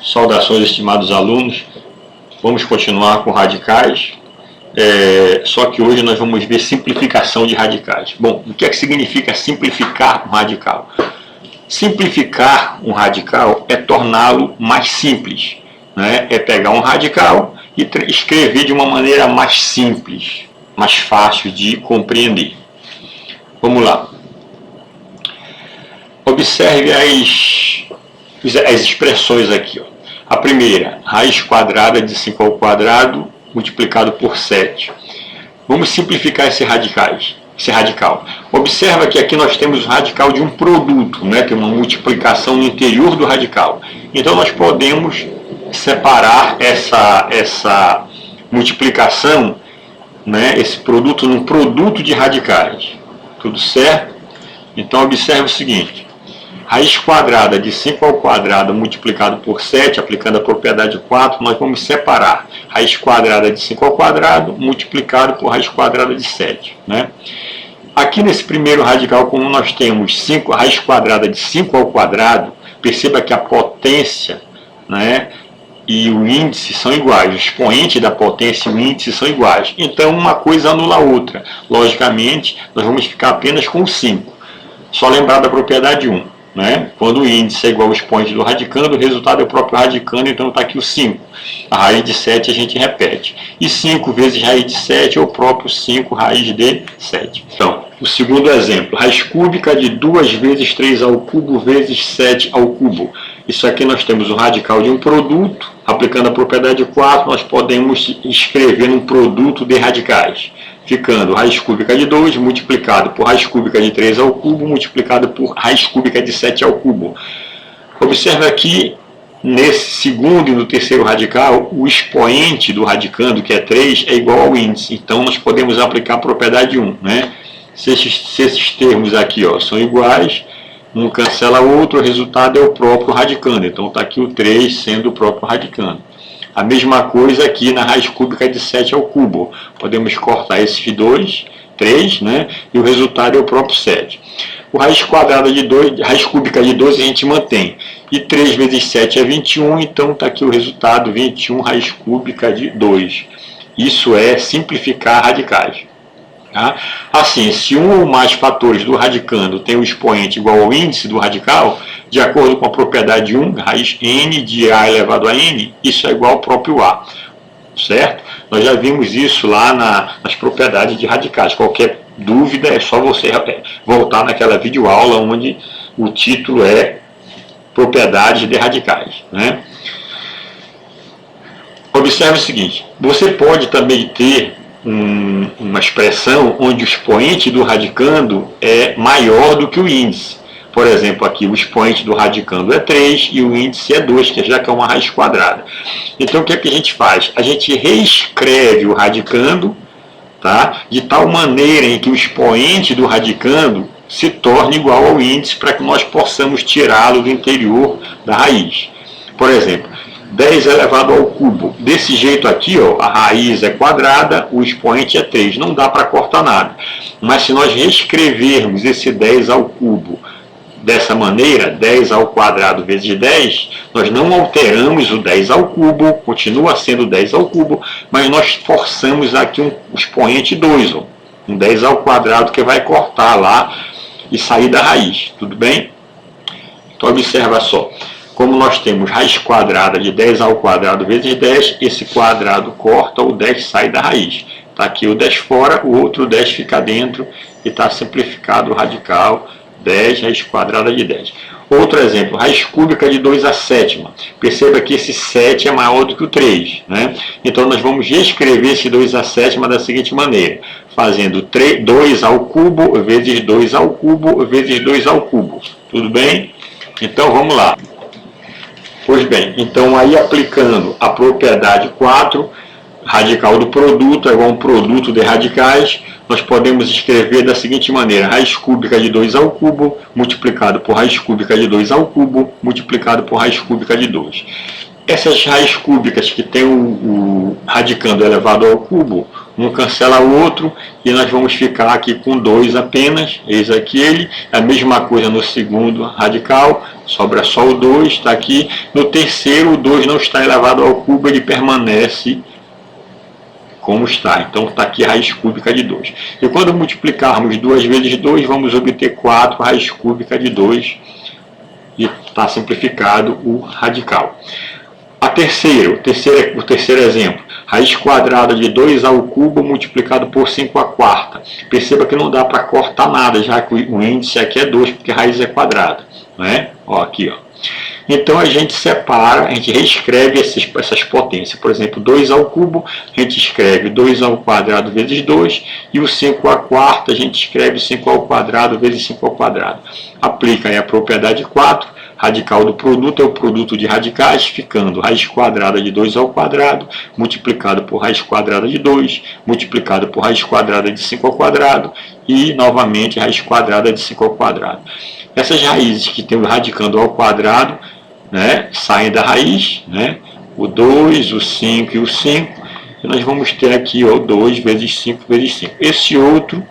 Saudações, estimados alunos. Vamos continuar com radicais, só que hoje nós vamos ver simplificação de radicais. Bom, o que é que significa simplificar um radical? Simplificar um radical é torná-lo mais simples, né? É pegar um radical e escrever de uma maneira mais simples, mais fácil de compreender. Vamos lá. Observe as expressões aqui, ó. A primeira, raiz quadrada de 5 ao quadrado multiplicado por 7. Vamos simplificar esse radical. Observa que aqui nós temos o radical de um produto, né? Tem uma multiplicação no interior do radical. Então nós podemos separar essa multiplicação, né? Esse produto num produto de radicais. Tudo certo? Então observe o seguinte. Raiz quadrada de 5 ao quadrado multiplicado por 7, aplicando a propriedade 4, nós vamos separar raiz quadrada de 5 ao quadrado multiplicado por raiz quadrada de 7. Né? Aqui nesse primeiro radical, como nós temos raiz quadrada de 5 ao quadrado, perceba que a potência, né, e o índice são iguais. O expoente da potência e o índice são iguais. Então uma coisa anula a outra. Logicamente, nós vamos ficar apenas com 5. Só lembrar da propriedade 1. Né? Quando o índice é igual ao expoente do radicando, o resultado é o próprio radicando, então está aqui o 5. A raiz de 7 a gente repete. E 5 vezes raiz de 7 é o próprio 5 raiz de 7. Então, o segundo exemplo, raiz cúbica de 2 vezes 3 ao cubo vezes 7 ao cubo. Isso aqui nós temos o radical de um produto. Aplicando a propriedade 4, nós podemos escrever um produto de radicais. Ficando raiz cúbica de 2 multiplicado por raiz cúbica de 3 ao cubo multiplicado por raiz cúbica de 7 ao cubo. Observe aqui, nesse segundo e no terceiro radical, o expoente do radicando, que é 3, é igual ao índice. Então nós podemos aplicar a propriedade 1. Né? Se esses termos aqui, ó, são iguais, um cancela o outro, o resultado é o próprio radicando. Então está aqui o 3 sendo o próprio radicando. A mesma coisa aqui na raiz cúbica de 7 ao cubo. Podemos cortar esses 3, né? E o resultado é o próprio 7. O raiz quadrada de 2, raiz cúbica de 12 a gente mantém. E 3 vezes 7 é 21, então está aqui o resultado 21 raiz cúbica de 2. Isso é simplificar radicais. Tá? Assim, se um ou mais fatores do radicando tem o expoente igual ao índice do radical, de acordo com a propriedade 1, raiz n de a elevado a n, isso é igual ao próprio a. Certo? Nós já vimos isso lá nas propriedades de radicais. Qualquer dúvida é só você voltar naquela videoaula onde o título é propriedades de radicais. Né? Observe o seguinte, você pode também ter uma expressão onde o expoente do radicando é maior do que o índice. Por exemplo, aqui o expoente do radicando é 3 e o índice é 2, já que é uma raiz quadrada. Então o que é que a gente faz? A gente reescreve o radicando, tá? De tal maneira em que o expoente do radicando se torne igual ao índice para que nós possamos tirá-lo do interior da raiz. Por exemplo, 10 elevado ao cubo. Desse jeito aqui, ó, a raiz é quadrada, o expoente é 3. Não dá para cortar nada. Mas se nós reescrevermos esse 10 ao cubo dessa maneira, 10 ao quadrado vezes 10, nós não alteramos o 10 ao cubo, continua sendo 10 ao cubo, mas nós forçamos aqui um expoente 2, ó, um 10 ao quadrado que vai cortar lá e sair da raiz. Tudo bem? Então observa só. Como nós temos raiz quadrada de 10 ao quadrado vezes 10, esse quadrado corta, o 10 sai da raiz. Está aqui o 10 fora, o outro 10 fica dentro e está simplificado o radical 10 raiz quadrada de 10. Outro exemplo, raiz cúbica de 2 à sétima. Perceba que esse 7 é maior do que o 3. Né? Então nós vamos reescrever esse 2 à sétima da seguinte maneira, fazendo 2 ao cubo vezes 2 ao cubo vezes 2 ao cubo. Tudo bem? Então vamos lá. Pois bem, então aí aplicando a propriedade 4, radical do produto é igual a um produto de radicais, nós podemos escrever da seguinte maneira, raiz cúbica de 2 ao cubo, multiplicado por raiz cúbica de 2 ao cubo, multiplicado por raiz cúbica de 2. Essas raízes cúbicas que tem o radicando elevado ao cubo, Um cancela o outro e nós vamos ficar aqui com 2 apenas. Eis aqui ele. A mesma coisa no segundo radical. Sobra só o 2, está aqui. No terceiro, o 2 não está elevado ao cubo, ele permanece como está. Então está aqui a raiz cúbica de 2. E quando multiplicarmos 2 vezes 2, vamos obter 4 raiz cúbica de 2. E está simplificado o radical. O terceiro exemplo, raiz quadrada de 2 ao cubo multiplicado por 5 à quarta. Perceba que não dá para cortar nada, já que o índice aqui é 2, porque a raiz é quadrada. Não é? Ó, aqui, ó. Então a gente separa, a gente reescreve essas potências. Por exemplo, 2 ao cubo, a gente escreve 2 ao quadrado vezes 2, e o 5 à quarta a gente escreve 5 ao quadrado vezes 5 ao quadrado. Aplica aí a propriedade 4, radical do produto é o produto de radicais, ficando raiz quadrada de 2 ao quadrado, multiplicado por raiz quadrada de 2, multiplicado por raiz quadrada de 5 ao quadrado, e novamente raiz quadrada de 5 ao quadrado. Essas raízes que tem o radicando ao quadrado, né, saem da raiz, né, o 2, o 5 e o 5, e nós vamos ter aqui o 2 vezes 5 vezes 5. Esse outro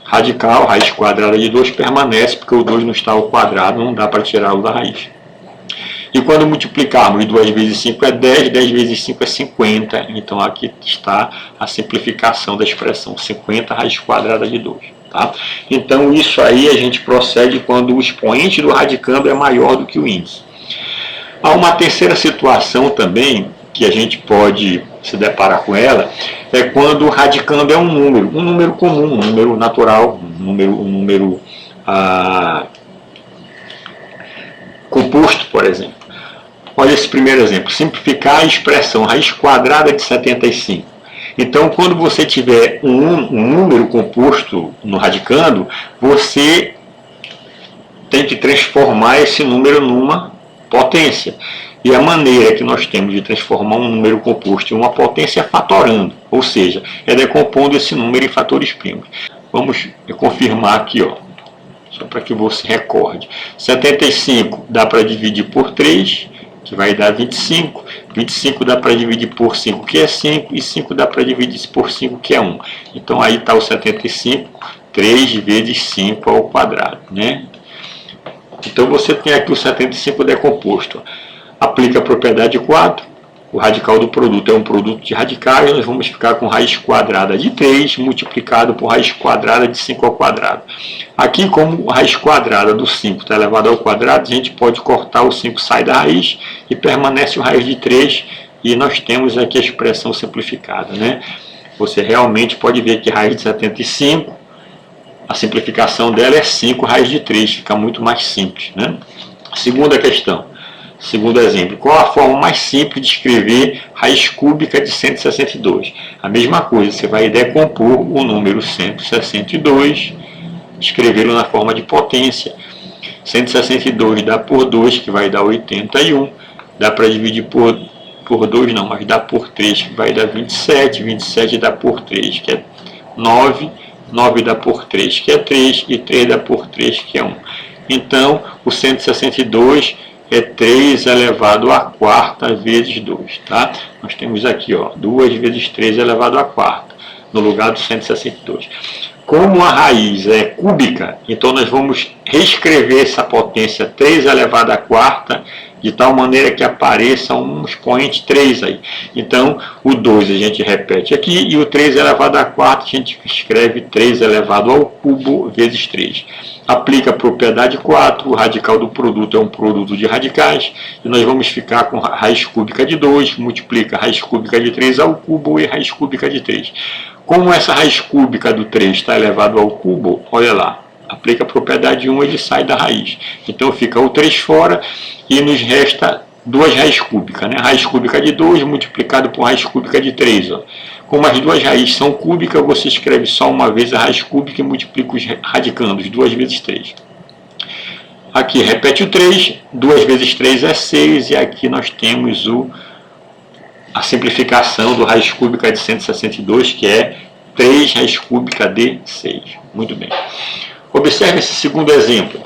radical, raiz quadrada de 2, permanece, porque o 2 não está ao quadrado, não dá para tirá-lo da raiz. E quando multiplicarmos 2 vezes 5 é 10, 10 vezes 5 é 50, então aqui está a simplificação da expressão 50 raiz quadrada de 2. Tá? Então isso aí a gente procede quando o expoente do radicando é maior do que o índice. Há uma terceira situação também, que a gente pode se deparar com ela, é quando o radicando é um número comum, um número natural, um número composto, por exemplo. Olha esse primeiro exemplo, simplificar a expressão raiz quadrada de 75. Então, quando você tiver um número composto no radicando, você tem que transformar esse número numa potência. E a maneira que nós temos de transformar um número composto em uma potência é fatorando, ou seja, é decompondo esse número em fatores primos. Vamos confirmar aqui, ó, só para que você recorde. 75 dá para dividir por 3, que vai dar 25. 25 dá para dividir por 5, que é 5, e 5 dá para dividir por 5, que é 1. Então aí está o 75, 3 vezes 5 ao quadrado, né? Então você tem aqui o 75 decomposto. Aplica a propriedade 4, o radical do produto é um produto de radicais, nós vamos ficar com raiz quadrada de 3 multiplicado por raiz quadrada de 5 ao quadrado. Aqui, como a raiz quadrada do 5 está elevado ao quadrado, a gente pode cortar o 5, sai da raiz e permanece o raiz de 3, e nós temos aqui a expressão simplificada, né? Você realmente pode ver que raiz de 75, a simplificação dela é 5 raiz de 3, fica muito mais simples, né? Segunda questão. Segundo exemplo, qual a forma mais simples de escrever raiz cúbica de 162? A mesma coisa, você vai decompor o número 162, escrevê-lo na forma de potência. 162 dá por 2, que vai dar 81. Dá para dividir por 2 não, mas dá por 3, que vai dar 27. 27 dá por 3, que é 9. 9 dá por 3, que é 3. E 3 dá por 3, que é 1. Então, o 162 é 3 elevado à quarta vezes 2, tá? Nós temos aqui, ó, 2 vezes 3 elevado à quarta, no lugar do 162. Como a raiz é cúbica, então nós vamos reescrever essa potência 3 elevado à quarta, de tal maneira que apareça um expoente 3 aí. Então, o 2 a gente repete aqui, e o 3 elevado à quarta a gente escreve 3 elevado ao cubo vezes 3. Aplica a propriedade 4, o radical do produto é um produto de radicais, e nós vamos ficar com raiz cúbica de 2, multiplica raiz cúbica de 3 ao cubo e raiz cúbica de 3. Como essa raiz cúbica do 3 está elevado ao cubo, olha lá, aplica a propriedade 1, ele sai da raiz. Então fica o 3 fora e nos resta 2 raiz cúbicas, né? Raiz cúbica de 2 multiplicado por raiz cúbica de 3. Ó. Como as duas raízes são cúbicas, você escreve só uma vez a raiz cúbica e multiplica os radicandos, 2 vezes 3. Aqui repete o 3, 2 vezes 3 é 6, e aqui nós temos a simplificação do raiz cúbica de 162, que é 3 raiz cúbica de 6. Muito bem. Observe esse segundo exemplo.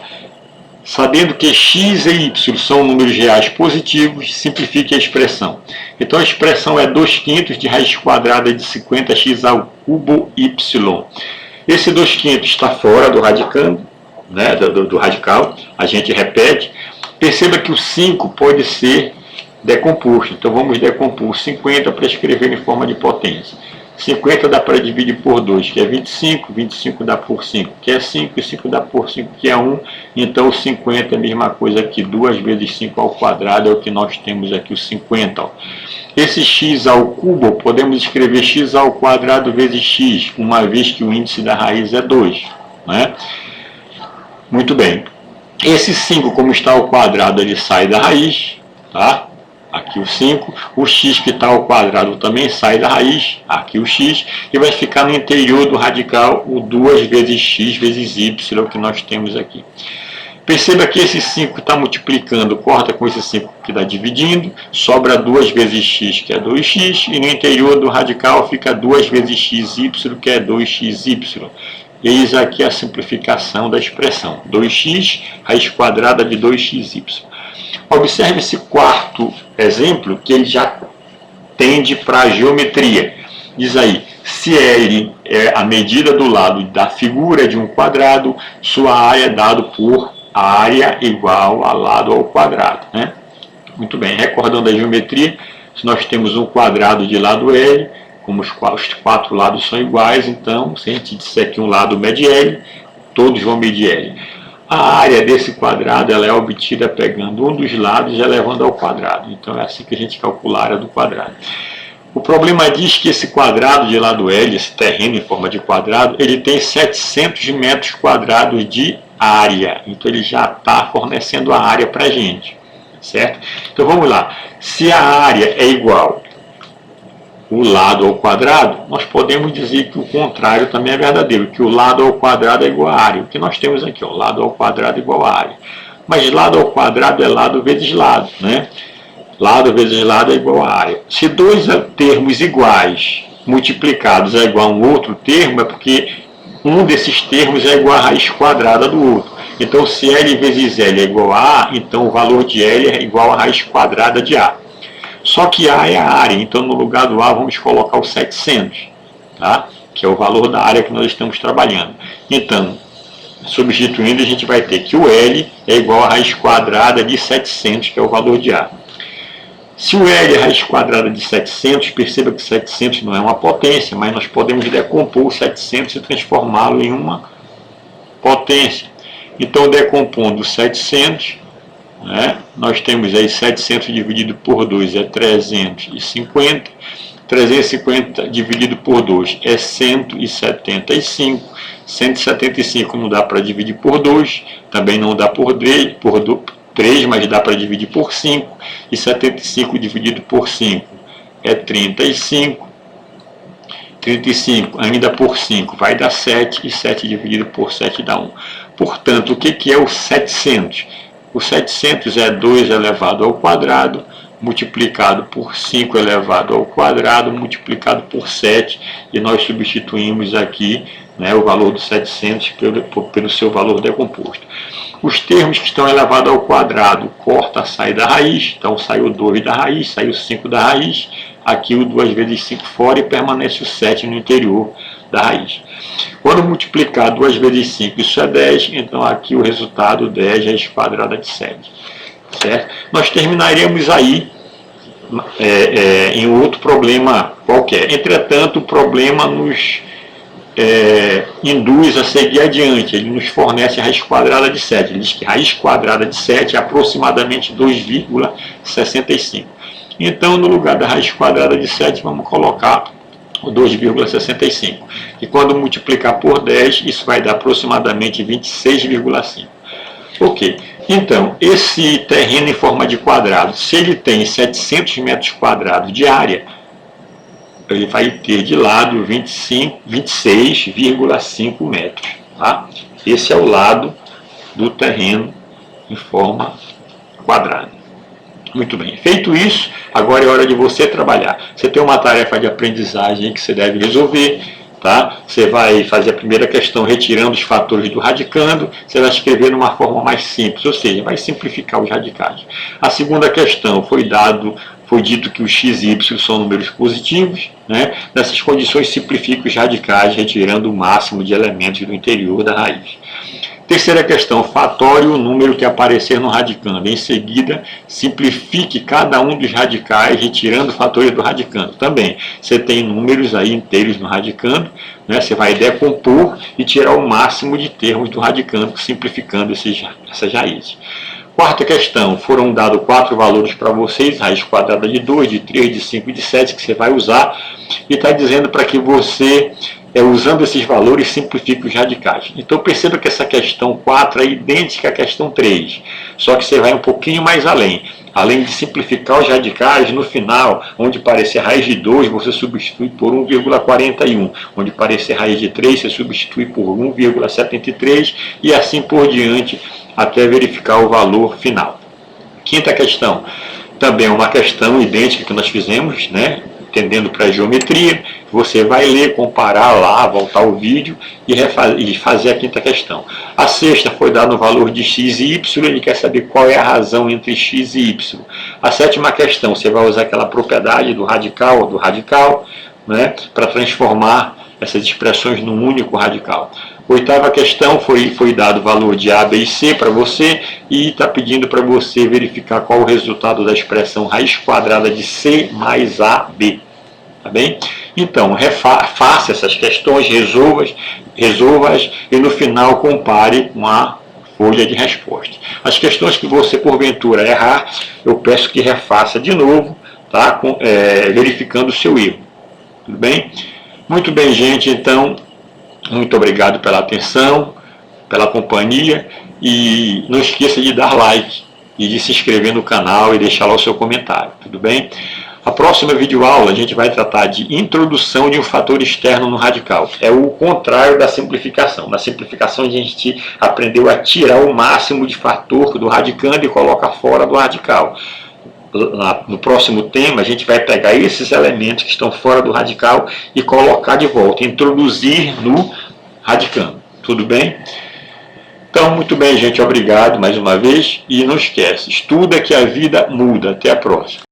Sabendo que x e y são números reais positivos, simplifique a expressão. Então a expressão é 2/5 de raiz quadrada de 50x ao cubo y. Esse 2/5 está fora do radicando, né, do radical. A gente repete. Perceba que o 5 pode ser decomposto. Então vamos decompor 50 para escrever em forma de potência. 50 dá para dividir por 2, que é 25. 25 dá por 5, que é 5. E 5 dá por 5, que é 1. Então, o 50 é a mesma coisa que 2 vezes 5 ao quadrado, é o que nós temos aqui, o 50. Ó. Esse x ao cubo, podemos escrever x ao quadrado vezes x, uma vez que o índice da raiz é 2. Né? Muito bem. Esse 5, como está ao quadrado, ele sai da raiz. Tá? Aqui o 5, o x que está ao quadrado também sai da raiz, aqui o x, e vai ficar no interior do radical o 2 vezes x vezes y que nós temos aqui. Perceba que esse 5 está multiplicando, corta com esse 5 que está dividindo, sobra 2 vezes x, que é 2x, e no interior do radical fica 2 vezes xy, que é 2xy. Eis aqui a simplificação da expressão, 2x, raiz quadrada de 2xy. Observe esse quarto exemplo, que ele já tende para a geometria. Diz aí, se L é a medida do lado da figura de um quadrado, sua área é dado por área igual a lado ao quadrado. Né? Muito bem, recordando a geometria, se nós temos um quadrado de lado L, como os 4 lados são iguais, então, se a gente disser que um lado mede L, todos vão medir L. A área desse quadrado ela é obtida pegando um dos lados e elevando ao quadrado. Então é assim que a gente calcula a área do quadrado. O problema diz que esse quadrado de lado L, esse terreno em forma de quadrado, ele tem 700 metros quadrados de área. Então ele já está fornecendo a área para a gente. Certo? Então vamos lá. Se a área é igual o lado ao quadrado, nós podemos dizer que o contrário também é verdadeiro, que o lado ao quadrado é igual à área. O que nós temos aqui, ó, lado ao quadrado é igual à área. Mas lado ao quadrado é lado vezes lado, né? Lado vezes lado é igual à área. Se dois termos iguais multiplicados é igual a um outro termo, é porque um desses termos é igual à raiz quadrada do outro. Então, se L vezes L é igual a A, então o valor de L é igual à raiz quadrada de A. Só que A é a área, então no lugar do A vamos colocar o 700, tá? Que é o valor da área que nós estamos trabalhando. Então, substituindo, a gente vai ter que o L é igual a raiz quadrada de 700, que é o valor de A. Se o L é raiz quadrada de 700, perceba que 700 não é uma potência, mas nós podemos decompor o 700 e transformá-lo em uma potência. Então, decompondo 700... né? Nós temos aí 700 dividido por 2 é 350, 350 dividido por 2 é 175, 175 não dá para dividir por 2, também não dá por 3, mas dá para dividir por 5, e 75 dividido por 5 é 35, 35 ainda por 5 vai dar 7, e 7 dividido por 7 dá 1. Portanto, o que é o 700? O 700 é 2 elevado ao quadrado, multiplicado por 5 elevado ao quadrado, multiplicado por 7, e nós substituímos aqui, né, o valor do 700 pelo seu valor decomposto. Os termos que estão elevados ao quadrado, corta, sai da raiz, então sai o 2 da raiz, sai o 5 da raiz, aqui o 2 vezes 5 fora e permanece o 7 no interior da raiz. Quando multiplicar 2 vezes 5, isso é 10, então aqui o resultado 10 raiz quadrada de 7. Certo? Nós terminaremos aí em outro problema qualquer. Entretanto, o problema nos induz a seguir adiante. Ele nos fornece a raiz quadrada de 7. Ele diz que a raiz quadrada de 7 é aproximadamente 2,65. Então, no lugar da raiz quadrada de 7, vamos colocar o 2,65. E quando multiplicar por 10, isso vai dar aproximadamente 26,5. Ok. Então, esse terreno em forma de quadrado, se ele tem 700 metros quadrados de área, ele vai ter de lado 26,5 metros. Tá? Esse é o lado do terreno em forma quadrada. Muito bem. Feito isso, agora é hora de você trabalhar. Você tem uma tarefa de aprendizagem que você deve resolver. Tá? Você vai fazer a primeira questão retirando os fatores do radicando, você vai escrever de uma forma mais simples, ou seja, vai simplificar os radicais. A segunda questão foi dito que os x e y são números positivos, né? Nessas condições simplifica os radicais, retirando o máximo de elementos do interior da raiz. Terceira questão, fatório o número que aparecer no radicando. Em seguida, simplifique cada um dos radicais, retirando o fator do radicando. Também, você tem números aí inteiros no radicando, né? Você vai decompor e tirar o máximo de termos do radicando, simplificando essas raízes. Quarta questão, foram dados 4 valores para vocês, raiz quadrada de 2, de 3, de 5 e de 7, que você vai usar, e está dizendo para que você, usando esses valores, simplifique os radicais. Então perceba que essa questão 4 é idêntica à questão 3, só que você vai um pouquinho mais além. Além de simplificar os radicais, no final, onde parecer raiz de 2, você substitui por 1,41. Onde parecer raiz de 3, você substitui por 1,73 e assim por diante, até verificar o valor final. Quinta questão, também é uma questão idêntica que nós fizemos, né? Entendendo para a geometria, você vai ler, comparar lá, voltar o vídeo e fazer a quinta questão. A sexta foi dado o valor de x e y, ele quer saber qual é a razão entre x e y. A sétima questão, você vai usar aquela propriedade do radical, né, para transformar essas expressões num único radical. Oitava questão foi dado o valor de A, B e C para você e está pedindo para você verificar qual o resultado da expressão raiz quadrada de C mais AB. Tá bem? Então, faça essas questões, resolva-as e no final compare com a folha de resposta. As questões que você porventura errar, eu peço que refaça de novo, tá? Verificando o seu erro. Tudo bem? Muito bem, gente. Então, muito obrigado pela atenção, pela companhia e não esqueça de dar like e de se inscrever no canal e deixar lá o seu comentário, tudo bem? A próxima videoaula a gente vai tratar de introdução de um fator externo no radical. É o contrário da simplificação. Na simplificação a gente aprendeu a tirar o máximo de fator do radicando e colocar fora do radical. No próximo tema, a gente vai pegar esses elementos que estão fora do radical e colocar de volta, introduzir no radicando. Tudo bem? Então, muito bem, gente. Obrigado mais uma vez. E não esquece, estuda que a vida muda. Até a próxima.